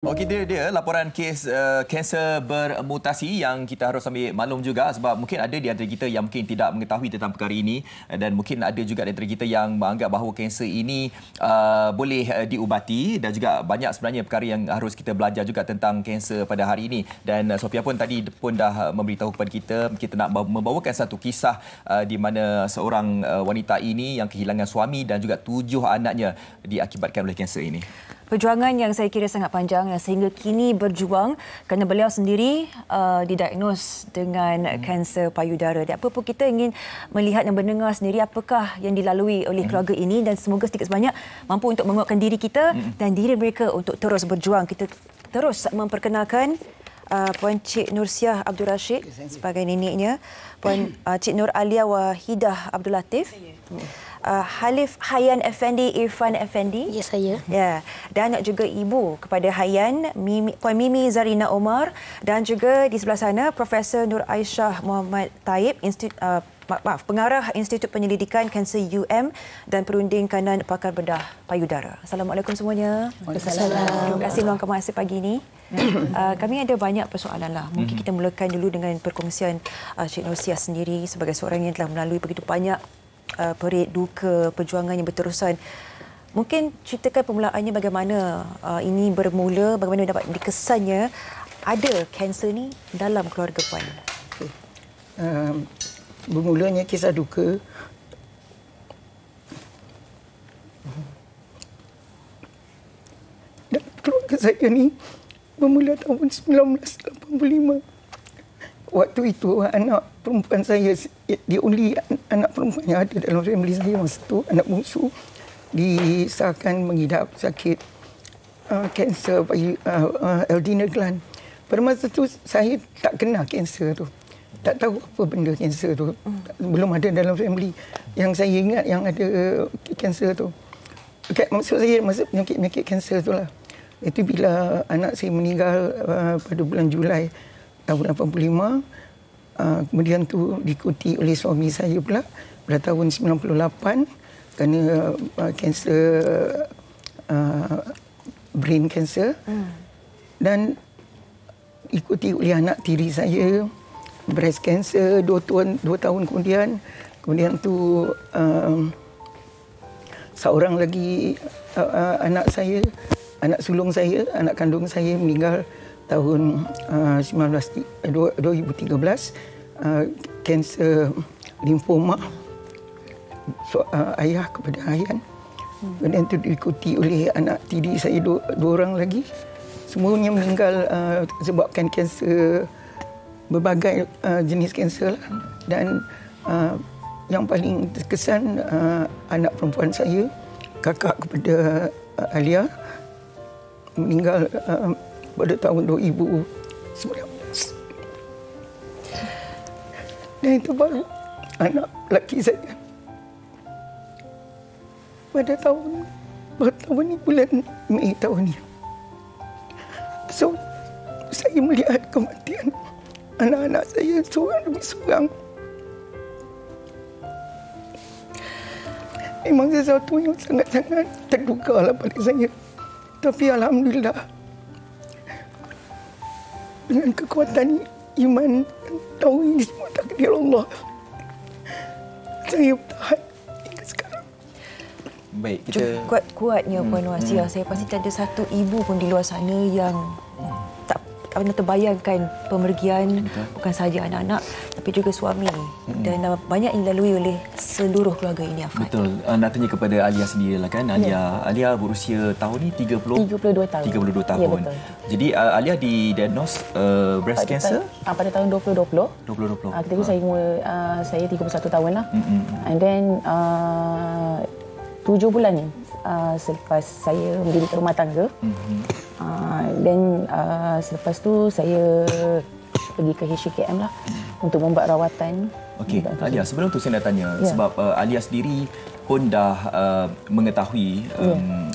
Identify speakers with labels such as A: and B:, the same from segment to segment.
A: Okey, dia laporan kes kanser bermutasi yang kita harus ambil maklum juga sebab mungkin ada di antara kita yang mungkin tidak mengetahui tentang perkara ini dan mungkin ada juga di antara kita yang menganggap bahawa kanser ini boleh diubati dan juga banyak sebenarnya perkara yang harus kita belajar juga tentang kanser pada hari ini. Dan Sophia pun tadi pun dah memberitahu kepada kita nak membawakan satu kisah di mana seorang wanita ini yang kehilangan suami dan juga 7 anaknya diakibatkan oleh kanser ini.
B: Perjuangan yang saya kira sangat panjang yang sehingga kini berjuang kerana beliau sendiri didiagnos dengan kanser payudara. Dan apa pun kita ingin melihat dan mendengar sendiri apakah yang dilalui oleh keluarga ini dan semoga sedikit sebanyak mampu untuk menguatkan diri kita dan diri mereka untuk terus berjuang. Kita terus memperkenalkan Puan Cik Nursiah Abdul Rashid sebagai neneknya, Puan Cik Nur Alia Wahidah Abdul Latif, Halif Hayan Effendi Irfan Effendi.
C: Ya, saya.
B: Ya, dan juga ibu kepada Hayan, Puan Mimi Zarina Omar, dan juga di sebelah sana Profesor Nur Aisyah Muhammad Taib, Pengarah Institut Penyelidikan Kanser UM dan Perunding Kanan Pakar Bedah Payudara. Assalamualaikum semuanya.
C: Waalaikumsalam.
B: Terima kasih meluangkan masa pagi ini. Kami ada banyak persoalan lah. Mungkin kita mulakan dulu dengan perkongsian Cik Nursiah sendiri sebagai seorang yang telah melalui begitu banyak perit duka, perjuangan yang berterusan. Mungkin ceritakan permulaannya bagaimana ini bermula, bagaimana dapat dikesannya ada kanser ni dalam keluarga Puan.
D: Bermulanya kisah duka dan keluarga saya ni bermula tahun 1985. Waktu itu anak perempuan saya, the only anak perempuan yang ada dalam family saya masa itu, anak bungsu, disahkan mengidap sakit kanser duodenal gland. Pada masa itu saya tak kenal kanser tu. Tak tahu apa benda kanser tu. Belum ada dalam family. Yang saya ingat yang ada kanser tu. Maksud saya masuk penyakit kanser tu lah. Itu bila anak saya meninggal pada bulan Julai tahun 85. Kemudian tu diikuti oleh suami saya pula pada tahun 98 kerana kanser brain cancer. Dan ikuti oleh anak tiri saya breast cancer 2 tahun kemudian. Kemudian tu seorang lagi anak saya, anak sulung saya, anak kandung saya meninggal tahun 2013, kanser limfoma, ayah kepada Hayan. Kemudian itu diikuti oleh anak tiri saya 2 orang lagi. Semuanya meninggal sebabkan kanser, berbagai jenis kanser lah. Dan yang paling terkesan anak perempuan saya, kakak kepada Alia, meninggal pada tahun 2019. Dan itu baru anak lelaki saya. Pada tahun ni, bulan Mei tahun ni. So, saya melihat kematian anak-anak saya seorang demi seorang. Memang sesuatu yang sangat-sangat terduga lah pada saya. Tapi Alhamdulillah, dengan kekuatan iman dan tahu ini semua takdir Allah, saya bertahan hingga sekarang.
A: Baik, kita
B: Kuatnya Puan Nursiah. Saya pasti ada satu ibu pun di luar sana yang tak pernah terbayangkan pemergian bukan sahaja anak-anak tapi juga suami dan banyak yang dilalui oleh seluruh keluarga ini, Afan.
A: betul. Nak tanya kepada Alia sendirilah kan. Alia berusia tahun ni 32 tahun.
C: Ya, betul.
A: Jadi Alia didiagnos breast cancer
C: Pada tahun 2020.
A: 2020.
C: Ketika saya 31 tahun lah. And then 7 bulan selepas saya menjadi rumah tangga. Dan selepas tu saya pergi ke HKM lah untuk membuat rawatan.
A: Okey, Alia, sebelum tu saya nak tanya sebab Alia sendiri pun dah mengetahui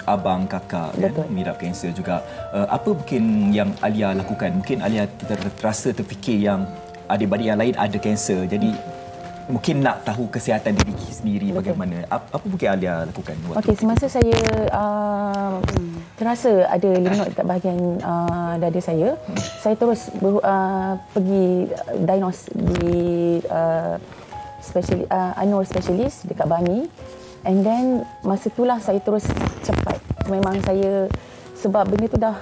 A: abang kakak kan, mengidap kanser juga. Apa mungkin yang Alia lakukan? Mungkin Alia terasa terfikir yang adik-adik yang lain ada kanser. Jadi mungkin nak tahu kesihatan diri sendiri bagaimana. Apa mungkin Alia lakukan?
C: Okey, semasa saya terasa ada lymph dekat bahagian dada saya, saya terus pergi diagnose di annual specialist dekat Bangi. And then masa itulah saya terus cepat. Memang saya, sebab benda tu dah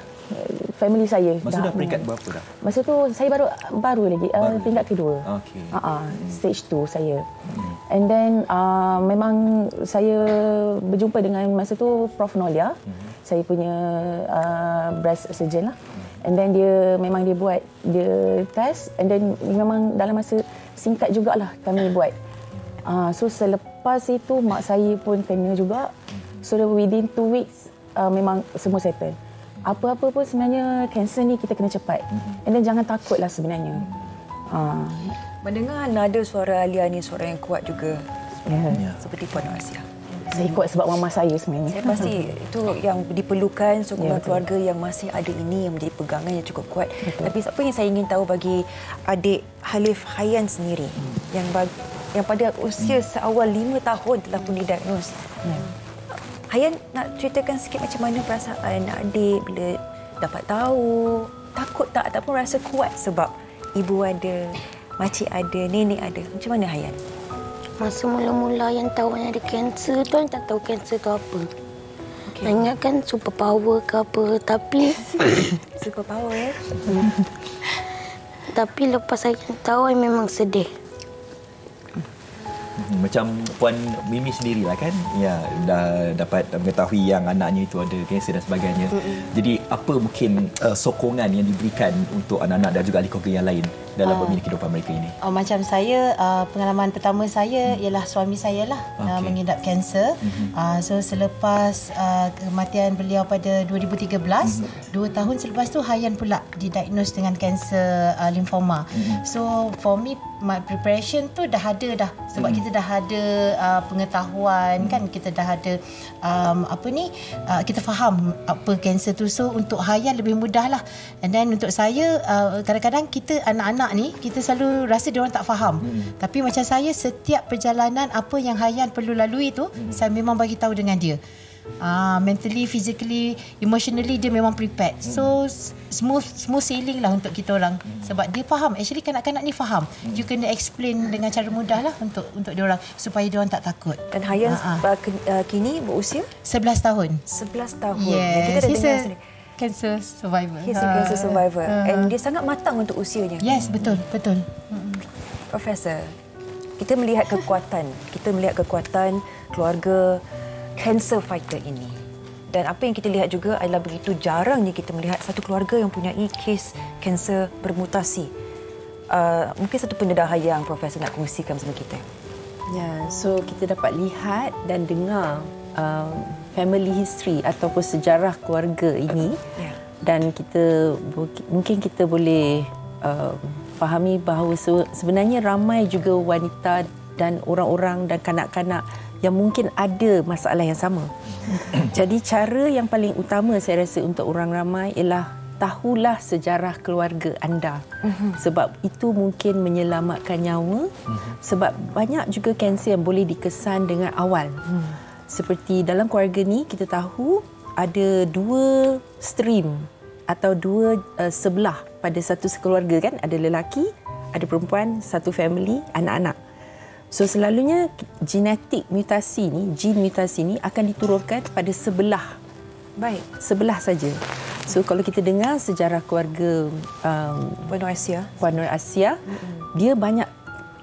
C: family saya.
A: Masa dah peringkat berapa dah?
C: Masa tu saya baru lagi tingkat kedua.
A: Okey.
C: Stage 2 saya. And then memang saya berjumpa dengan masa tu Prof Nolia. Saya punya breast surgeon lah. And then dia buat test, and then memang dalam masa singkat jugalah kami buat. So selepas itu mak saya pun kena juga. So within 2 weeks memang semua settle. Apa-apa pun sebenarnya kanser ni kita kena cepat. And then jangan takutlah sebenarnya.
B: Mendengar nada suara Alia ni suara yang kuat juga.
C: Yeah.
B: Seperti Puan Nur Asia.
C: Saya kuat sebab mama saya sebenarnya.
B: Saya pasti itu yang diperlukan sokongan keluarga yang masih ada ini yang menjadi pegangan yang cukup kuat.
C: Betul.
B: Tapi apa yang saya ingin tahu bagi adik Halif Hayan sendiri yang pada usia seawal 5 tahun telah pun didiagnos. Hayan, nak ceritakan sikit macam mana perasaan adik bila dapat tahu, takut tak ataupun rasa kuat sebab ibu ada, makcik ada, nenek ada. Macam mana Hayan?
E: Masa mula-mula yang tahu yang ada kanser tu, tak tahu kanser tu apa. Okay. Ingat kan super power ke apa, tapi
B: Super power
E: tapi lepas saya tahu, saya memang sedih.
A: Macam Puan Mimi sendirilah kan, ya, dah dapat mengetahui yang anaknya itu ada kanser dan sebagainya. Jadi apa mungkin sokongan yang diberikan untuk anak-anak dan juga ahli keluarga yang lain dalam membina kehidupan mereka ini?
F: Macam saya, pengalaman pertama saya ialah suami saya lah mengidap kanser. So selepas kematian beliau pada 2013, 2 tahun selepas tu Hayan pula didiagnos dengan kanser limfoma. So for me, my preparation tu dah ada dah, sebab kita dah ada pengetahuan kan, kita dah ada kita faham apa kanser tu. So untuk Hayan lebih mudah lah. And then untuk saya, kadang-kadang kita anak-anak ni kita selalu rasa dia orang tak faham. Tapi macam saya, setiap perjalanan apa yang Hayan perlu lalui tu, saya memang bagi tahu dengan dia. Mentally, physically, emotionally dia memang prepared. So smooth sailing lah untuk kita orang. Sebab dia faham. Actually kanak-kanak ni faham. You kena explain dengan cara mudah lah untuk dia orang, supaya dia orang tak takut.
B: Dan Hayan kini berusia
F: 11 tahun.
B: 11 tahun.
F: Yes.
B: Kita dah dengar sendiri.
F: Cancer survivor.
B: He's a cancer survivor. And dia sangat matang untuk usianya.
F: Yes, betul.
B: Profesor, kita melihat kekuatan. Keluarga cancer fighter ini. Dan apa yang kita lihat juga adalah begitu jarangnya kita melihat satu keluarga yang mempunyai kes kanser bermutasi. Mungkin satu pendedahan yang Profesor nak kongsikan bersama kita.
G: Ya, so kita dapat lihat dan dengar family history ataupun sejarah keluarga ini, dan kita mungkin kita boleh fahami bahawa sebenarnya ramai juga wanita dan orang-orang dan kanak-kanak yang mungkin ada masalah yang sama. Jadi cara yang paling utama saya rasa untuk orang ramai ialah tahulah sejarah keluarga anda. Sebab itu mungkin menyelamatkan nyawa. Sebab banyak juga kanser yang boleh dikesan dengan awal. Seperti dalam keluarga ni kita tahu ada 2 stream atau 2 sebelah pada satu sekeluarga kan. Ada lelaki, ada perempuan, satu family, anak-anak. So selalunya genetik mutasi ni, gene mutasi ni akan diturunkan pada sebelah.
B: Baik.
G: Sebelah saja. So kalau kita dengar sejarah keluarga
B: Puan Nur Asia, dia banyak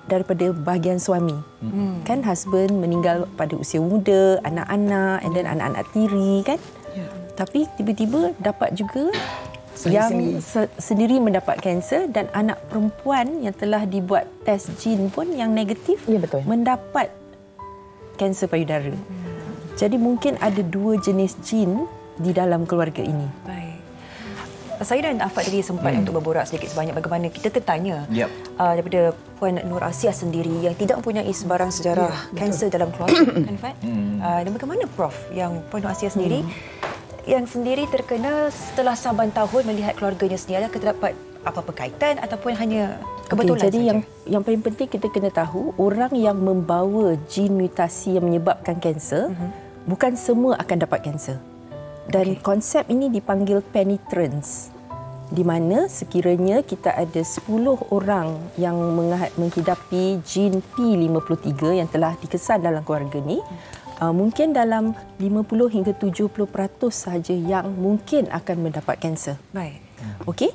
B: daripada bahagian suami. Kan husband meninggal pada usia muda, anak-anak, and then anak-anak tiri kan. Tapi tiba-tiba dapat juga yang sendiri mendapat kanser, dan anak perempuan yang telah dibuat test gene pun yang negatif mendapat kanser payudara. Jadi mungkin ada 2 jenis gene di dalam keluarga ini. Baik. Saya dan Afad tadi sempat untuk berborak sedikit sebanyak bagaimana kita tertanya daripada Puan Nur Asia sendiri yang tidak mempunyai sebarang sejarah kanser dalam keluarga, kan Fad? Dan bagaimana Prof yang Puan Nur Asia sendiri yang sendiri terkena setelah saban tahun melihat keluarganya sendiri, adakah terdapat apa-apa kaitan ataupun hanya Kebetulan
G: jadi
B: saja.
G: yang paling penting kita kena tahu orang yang membawa jin mutasi yang menyebabkan kanser bukan semua akan dapat kanser. Dan konsep ini dipanggil penetrance, di mana sekiranya kita ada 10 orang yang menghidapi jin P53 yang telah dikesan dalam keluarga ni, mungkin dalam 50 hingga 70% sahaja yang mungkin akan mendapat kanser.
B: Baik.
G: Okey.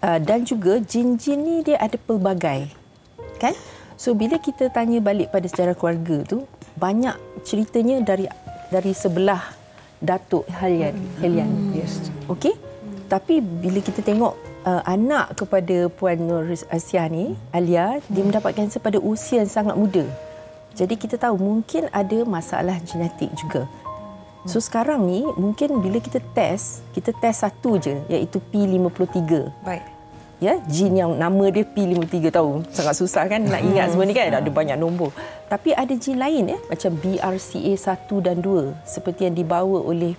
G: Dan juga jin-jin ni dia ada pelbagai. Kan? So bila kita tanya balik pada sejarah keluarga tu, banyak ceritanya dari sebelah Datuk Helian.
D: Yes.
G: Okey. Tapi bila kita tengok anak kepada Puan Nur Asia ni, Alia, dia mendapat kanser pada usia yang sangat muda. Jadi kita tahu mungkin ada masalah genetik juga. So sekarang ni mungkin bila kita test satu je, iaitu P53.
B: Baik.
G: Ya, jin yang nama dia P53, tahu. Sangat susah kan nak ingat semua ni kan, ada banyak nombor. Tapi ada jin lain macam BRCA1 dan 2 seperti yang dibawa oleh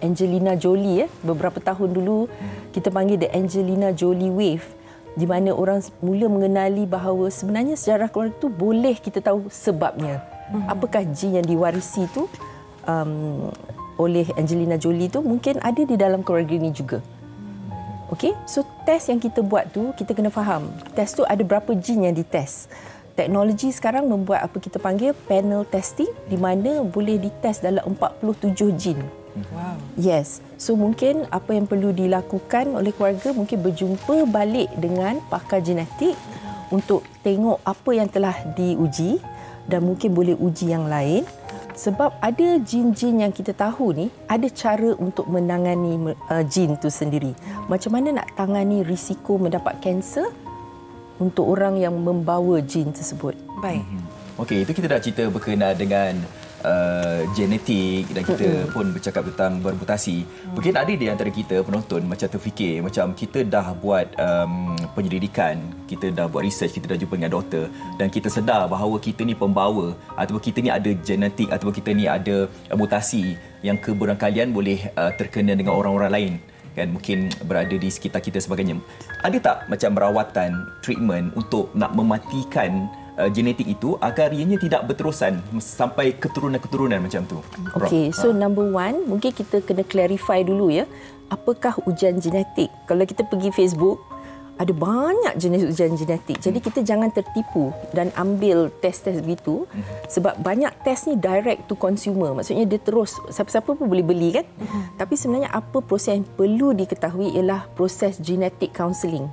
G: Angelina Jolie beberapa tahun dulu, kita panggil the Angelina Jolie wave, di mana orang mula mengenali bahawa sebenarnya sejarah keluarga tu boleh kita tahu sebabnya. Apakah jin yang diwarisi tu oleh Angelina Jolie tu mungkin ada di dalam keluarga ni juga. Okey, so test yang kita buat tu kita kena faham. Test tu ada berapa jin yang dites. Teknologi sekarang membuat apa kita panggil panel testing, di mana boleh dites dalam 47 jin.
B: Wow.
G: Yes. So mungkin apa yang perlu dilakukan oleh keluarga mungkin berjumpa balik dengan pakar genetik untuk tengok apa yang telah diuji dan mungkin boleh uji yang lain. Sebab ada jin-jin yang kita tahu ni, ada cara untuk menangani jin tu sendiri. Macam mana nak tangani risiko mendapat kanser untuk orang yang membawa jin tersebut.
B: Baik.
A: Okey, itu kita dah cerita berkenaan dengan genetik dan kita pun bercakap tentang bermutasi. Mungkin ada di antara kita penonton macam terfikir macam kita dah buat penyelidikan, kita dah buat research, kita dah jumpa dengan doktor dan kita sedar bahawa kita ni pembawa ataupun kita ni ada genetik ataupun kita ni ada mutasi yang kebarangkalian boleh terkena dengan orang-orang lain. Kan, mungkin berada di sekitar kita sebagainya. Ada tak macam rawatan, treatment untuk nak mematikan genetik itu agar ianya tidak berterusan sampai keturunan-keturunan macam tu?
G: Okey, so number one, mungkin kita kena clarify dulu ya. Apakah ujian genetik? Kalau kita pergi Facebook, ada banyak jenis ujian genetik. Jadi kita jangan tertipu dan ambil test-test begitu sebab banyak test ni direct to consumer. Maksudnya dia terus, siapa-siapa pun boleh beli kan? Tapi sebenarnya apa proses yang perlu diketahui ialah proses genetic counselling.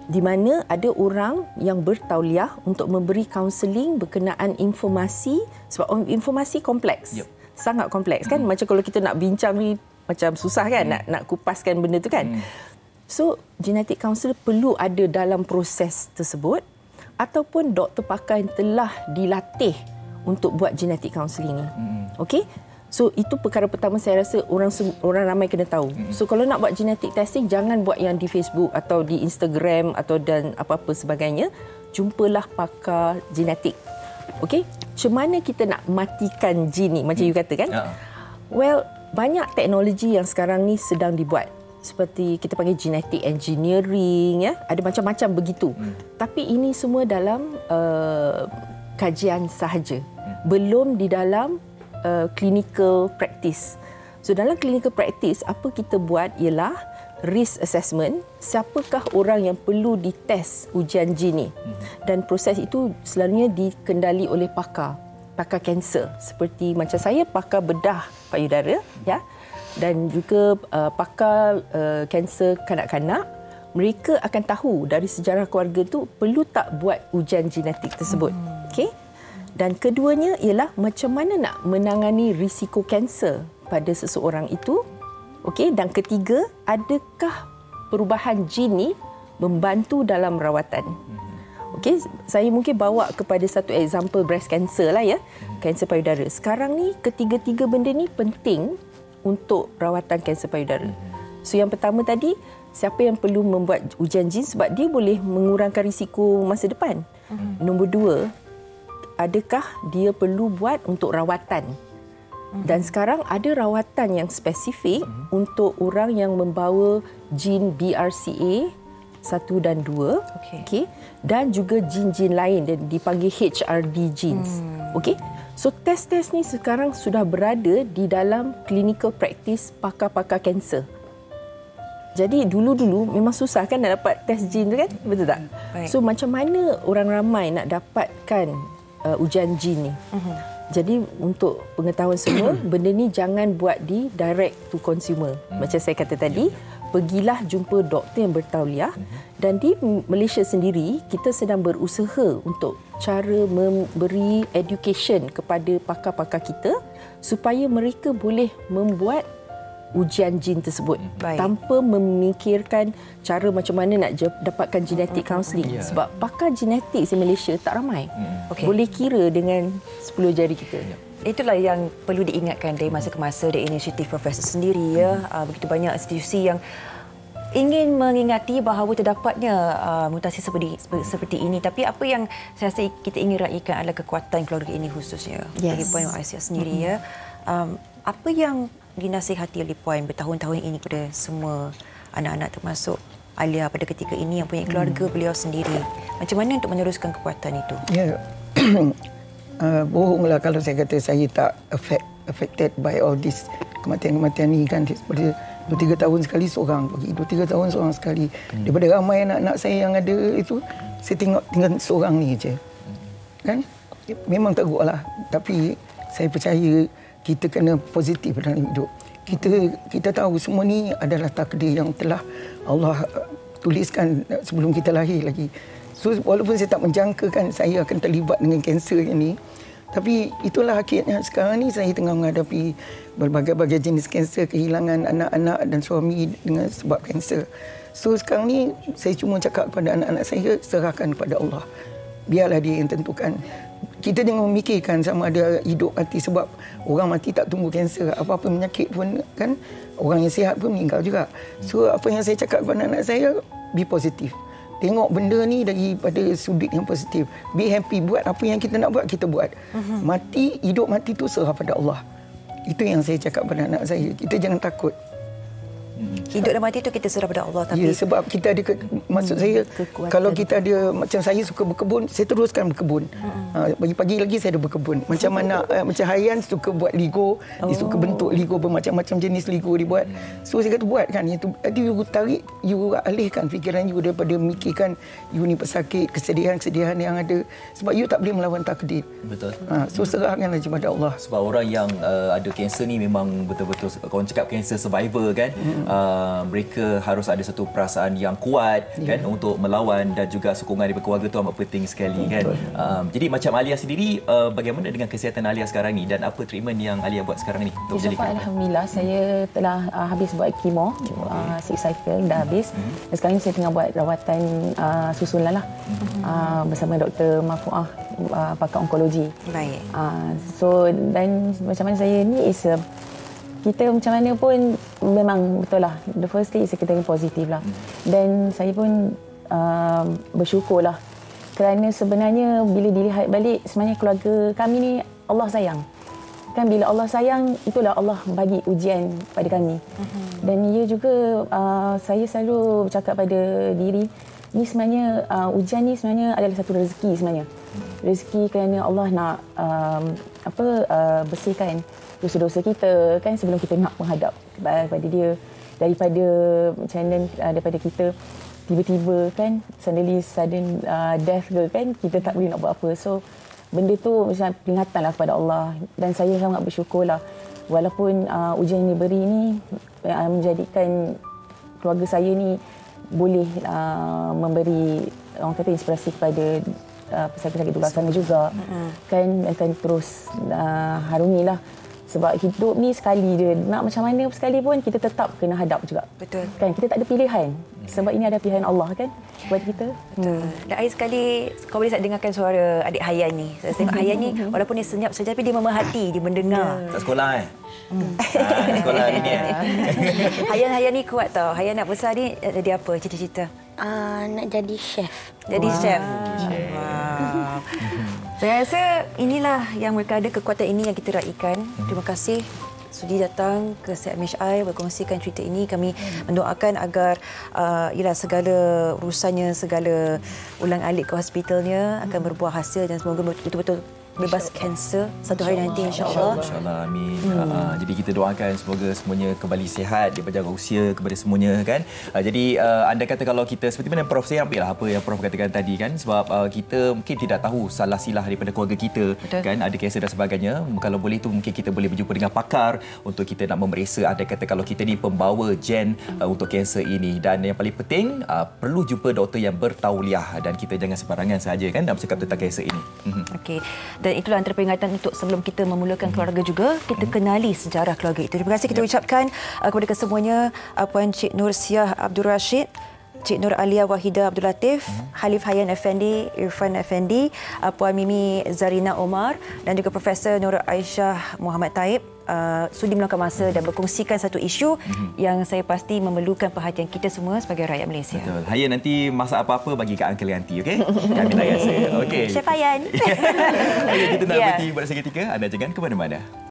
G: Di mana ada orang yang bertauliah untuk memberi kaunseling berkenaan informasi, sebab informasi kompleks. Sangat kompleks kan? Macam kalau kita nak bincang ni macam susah kan nak kupaskan benda tu kan. So genetic counselor perlu ada dalam proses tersebut ataupun doktor pakar yang telah dilatih untuk buat genetic counselling ni. Okey? So itu perkara pertama saya rasa orang ramai kena tahu. So kalau nak buat genetic testing, jangan buat yang di Facebook atau di Instagram atau dan apa-apa sebagainya. Jumpalah pakar genetik. Okey? Macam mana kita nak matikan jin ni macam you kata kan? Well, banyak teknologi yang sekarang ni sedang dibuat. Seperti kita panggil genetic engineering ya. Ada macam-macam begitu. Tapi ini semua dalam kajian sahaja. Belum di dalam clinical practice. So dalam clinical practice, apa kita buat ialah risk assessment, siapakah orang yang perlu dites ujian jin ni. Dan proses itu selalunya dikendali oleh pakar kanser. Seperti macam saya, pakar bedah payudara ya. Dan juga pakar kanser kanak-kanak. Mereka akan tahu dari sejarah keluarga tu perlu tak buat ujian genetik tersebut. Okey? Dan keduanya ialah macam mana nak menangani risiko kanser pada seseorang itu. Okey, dan ketiga, adakah perubahan jin ni membantu dalam rawatan? Okey, saya mungkin bawa kepada satu example breast cancer lah ya. Kanser payudara. Sekarang ni ketiga-tiga benda ni penting untuk rawatan kanser payudara. So yang pertama tadi, siapa yang perlu membuat ujian jin sebab dia boleh mengurangkan risiko masa depan. Nombor dua, adakah dia perlu buat untuk rawatan? Dan sekarang ada rawatan yang spesifik untuk orang yang membawa jin BRCA 1 dan 2. Okey. Dan juga jin-jin lain dan dipanggil HRD genes. Okey. So test-test ni sekarang sudah berada di dalam clinical practice pakar-pakar kanser. Jadi dulu-dulu memang susah kan nak dapat test jin tu kan? Betul tak?
B: Baik.
G: So macam mana orang ramai nak dapatkan ujian jin ni? Jadi untuk pengetahuan semua, benda ni jangan buat di direct to consumer. Macam saya kata tadi, pergilah jumpa doktor yang bertauliah. Dan di Malaysia sendiri, kita sedang berusaha untuk cara memberi education kepada pakar-pakar kita supaya mereka boleh membuat ujian jin tersebut.
B: Baik.
G: Tanpa memikirkan cara macam mana nak dapatkan genetic counselling. Sebab pakar genetik di Malaysia tak ramai. Boleh kira dengan 10 jari kita.
B: Itulah yang perlu diingatkan dari masa ke masa dari inisiatif Profesor sendiri ya. Begitu banyak institusi yang ingin mengingati bahawa terdapatnya mutasi seperti ini, tapi apa yang saya rasa kita ingin raikan adalah kekuatan keluarga ini khususnya. Bagi Puan Aisyah sendiri ya. Apa yang dinasihati oleh Puan bertahun-tahun ini kepada semua anak-anak termasuk Alia pada ketika ini yang punya keluarga beliau sendiri. Macam mana untuk meneruskan kekuatan itu?
D: Ya, bohonglah kalau saya kata saya tak affected by all this kematian-kematian ni kan. Seperti 2-3 tahun sekali seorang pergi, 2-3 tahun seorang sekali. Daripada ramai anak-anak saya yang ada itu, saya tengok tinggal seorang ni je. Kan? Memang teruklah. Tapi saya percaya kita kena positif dalam hidup. Kita tahu semua ni adalah takdir yang telah Allah tuliskan sebelum kita lahir lagi. So walaupun saya tak menjangkakan saya akan terlibat dengan kanser ini, tapi itulah hakikatnya. Sekarang ni saya tengah menghadapi berbagai-bagai jenis kanser, kehilangan anak-anak dan suami dengan sebab kanser. So sekarang ni saya cuma cakap kepada anak-anak saya, serahkan kepada Allah. Biarlah dia yang tentukan. Kita jangan memikirkan sama ada hidup mati, sebab orang mati tak tunggu kanser. Apa-apa penyakit pun kan, orang yang sihat pun meninggal juga. So apa yang saya cakap kepada anak saya, be positif. Tengok benda ni daripada sudut yang positif. Be happy, buat apa yang kita nak buat, kita buat. Mati, hidup mati tu serah pada Allah. Itu yang saya cakap pada anak saya. Kita jangan takut.
B: Hidup dan mati itu kita serah pada Allah. Tapi
D: Ya, sebab kita ada maksud saya
G: kekuatan.
D: kalau kita ada, macam saya suka berkebun, saya teruskan berkebun. Pagi-pagi lagi saya ada berkebun. Macam macam Hayan suka buat Lego, dia suka bentuk Lego, bermacam-macam jenis Lego dia buat. So saya kata buat kan itu. Jadi you tarik, you alihkan fikiran you daripada memikirkan you ni pesakit, kesedihan-kesedihan yang ada, sebab you tak boleh melawan takdir.
A: Betul.
D: So serahkanlah kepada Allah.
A: Sebab orang yang ada kanser ni memang betul-betul, orang cakap kanser survivor kan, mereka harus ada satu perasaan yang kuat kan untuk melawan, dan juga sokongan daripada keluarga tu amat penting sekali kan. Jadi macam Alia sendiri, bagaimana dengan kesihatan Alia sekarang ni dan apa treatment yang Alia buat sekarang ni untuk
C: So far, Alhamdulillah, saya telah habis buat kemo, 6 cycle dah habis. Dan sekarang ni saya tengah buat rawatan susulan lah, bersama Dr. Mafuah, pakar onkologi.
B: baik.
C: So dan macam mana saya ni is kita macam mana pun memang betul lah. The first thing is kita positif lah. Dan saya pun bersyukur lah. Kerana sebenarnya bila dilihat balik, sebenarnya keluarga kami ni Allah sayang. Kan bila Allah sayang, itulah Allah bagi ujian pada kami. Dan ia juga saya selalu bercakap pada diri, ni sebenarnya ujian ni sebenarnya adalah satu rezeki sebenarnya. Rezeki kerana Allah nak bersihkan dosa-dosa kita kan sebelum kita nak menghadap kepada dia, daripada macam mana daripada kita tiba-tiba kan sudden death ke kan, kita tak boleh nak buat apa. So benda tu macam peringatanlah kepada Allah, dan saya sangat bersyukurlah walaupun ujian yang diberi ni menjadikan keluarga saya ni boleh memberi orang kata inspirasi kepada pesakit-pesakit di luar sana juga kan, akan terus harungilah. Sebab hidup ni sekali je. Nak macam mana sekali pun kita tetap kena hadap juga.
B: Betul.
C: Kan kita tak ada pilihan. Sebab ini ada pilihan Allah kan buat kita.
B: Dan akhir sekali kau boleh tak dengarkan suara adik Hayan ni. Saya tengok Hayan ni walaupun dia senyap saja tapi dia memerhati, dia mendengar.
A: Tak sekolah kan? Sekolah hari ni.
B: Hayan ni kuat tau. Hayan nak besar ni jadi apa cita-cita?
E: Nak jadi chef.
B: Jadi chef. Wow. Saya rasa inilah yang mereka ada, kekuatan ini yang kita raikan. Terima kasih sudi datang ke CMHI berkongsikan cerita ini. Kami mendoakan agar ialah segala urusannya, segala ulang-alik ke hospitalnya akan berbuah hasil dan semoga betul-betul bebas kanser satu hari nanti, insya-Allah.
A: InsyaAllah, amin. Jadi kita doakan semoga semuanya kembali sihat, dipanjangkan usia kepada semuanya kan. Jadi anda kata kalau kita seperti mana Prof, saya ambil lah apa yang Prof katakan tadi kan, sebab kita mungkin tidak tahu salah silah daripada keluarga kita. Betul. Kan, ada kanser dan sebagainya. Kalau boleh tu mungkin kita boleh berjumpa dengan pakar untuk kita nak memeriksa anda kata kalau kita ni pembawa gen untuk kanser ini, dan yang paling penting perlu jumpa doktor yang bertauliah dan kita jangan sembarangan saja kan nak bercakap tentang kanser ini.
B: Okey. Dan itulah antara peringatan untuk sebelum kita memulakan keluarga juga, kita kenali sejarah keluarga itu. Terima kasih kita ucapkan kepada kesemuanya, Puan Cik Nur Siah Abdul Rashid, Cik Nur Alia Wahida Abdul Latif, Halif Hayyan Effendi, Irfan Effendi, Puan Mimi Zarina Omar dan juga Profesor Nur Aisyah Muhammad Taib sudi meluangkan masa dan berkongsikan satu isu yang saya pasti memerlukan perhatian kita semua sebagai rakyat Malaysia.
A: Betul. Hayyan nanti masak apa-apa bagi kat Uncle Yanti, okey? Kami nak rasa. Okey.
B: Chef Hayyan.
A: Okey, kita nak berhenti buat seketika. Anda jangan ke mana-mana.